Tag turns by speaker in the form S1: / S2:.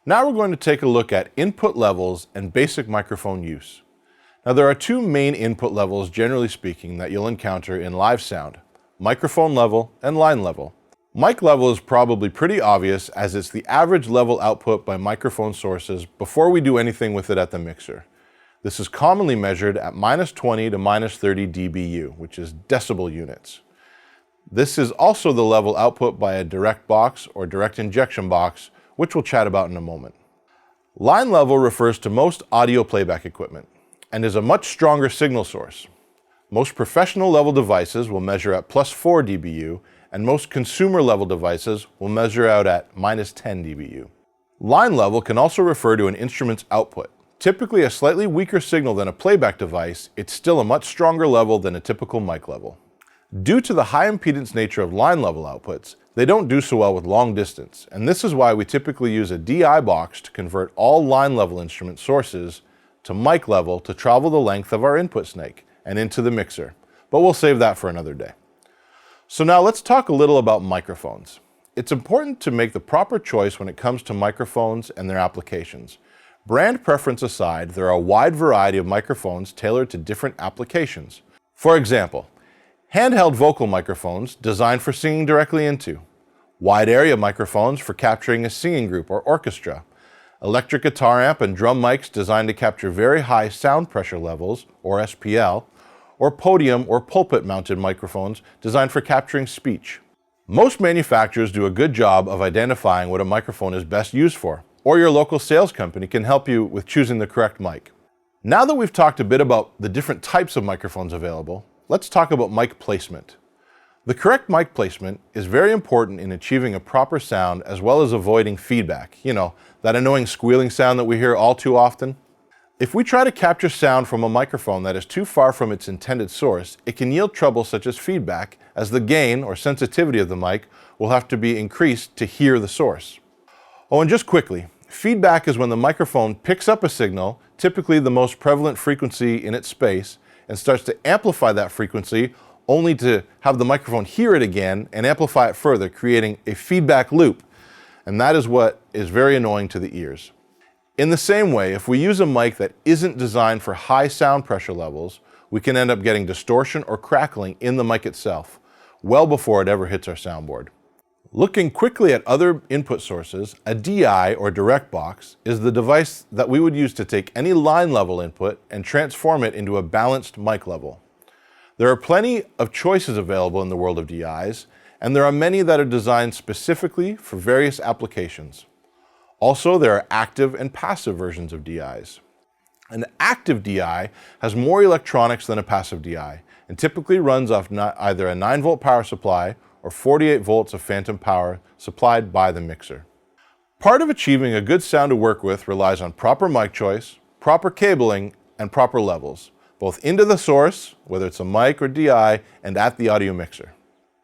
S1: Now we're going to take a look at input levels and basic microphone use. Now there are two main input levels, generally speaking, that you'll encounter in live sound: microphone level and line level. Mic level is probably pretty obvious, as it's the average level output by microphone sources before we do anything with it at the mixer. This is commonly measured at -20 to -30 dBu, which is decibel units. This is also the level output by a direct box or direct injection box, which we'll chat about in a moment. Line level refers to most audio playback equipment and is a much stronger signal source. Most professional level devices will measure at +4 dBu, and most consumer level devices will measure out at -10 dBu. Line level can also refer to an instrument's output. Typically a slightly weaker signal than a playback device, it's still a much stronger level than a typical mic level. Due to the high impedance nature of line level outputs, they don't do so well with long distance, and this is why we typically use a DI box to convert all line level instrument sources to mic level to travel the length of our input snake and into the mixer, but we'll save that for another day. So now let's talk a little about microphones. It's important to make the proper choice when it comes to microphones and their applications. Brand preference aside, there are a wide variety of microphones tailored to different applications. For example, handheld vocal microphones designed for singing directly into, wide area microphones for capturing a singing group or orchestra, electric guitar amp and drum mics designed to capture very high sound pressure levels, or SPL, or podium or pulpit mounted microphones designed for capturing speech. Most manufacturers do a good job of identifying what a microphone is best used for, or your local sales company can help you with choosing the correct mic. Now that we've talked a bit about the different types of microphones available, let's talk about mic placement. The correct mic placement is very important in achieving a proper sound as well as avoiding feedback. You know, that annoying squealing sound that we hear all too often. If we try to capture sound from a microphone that is too far from its intended source, it can yield trouble such as feedback, as the gain or sensitivity of the mic will have to be increased to hear the source. Oh, and just quickly, feedback is when the microphone picks up a signal, typically the most prevalent frequency in its space, and starts to amplify that frequency only to have the microphone hear it again and amplify it further, creating a feedback loop. And that is what is very annoying to the ears. In the same way, if we use a mic that isn't designed for high sound pressure levels, we can end up getting distortion or crackling in the mic itself, well before it ever hits our soundboard. Looking quickly at other input sources, a DI or direct box is the device that we would use to take any line level input and transform it into a balanced mic level. There are plenty of choices available in the world of DIs, and there are many that are designed specifically for various applications. Also, there are active and passive versions of DIs. An active DI has more electronics than a passive DI and typically runs off either a 9-volt power supply or 48 volts of phantom power supplied by the mixer. Part of achieving a good sound to work with relies on proper mic choice, proper cabling, and proper levels, both into the source, whether it's a mic or DI, and at the audio mixer.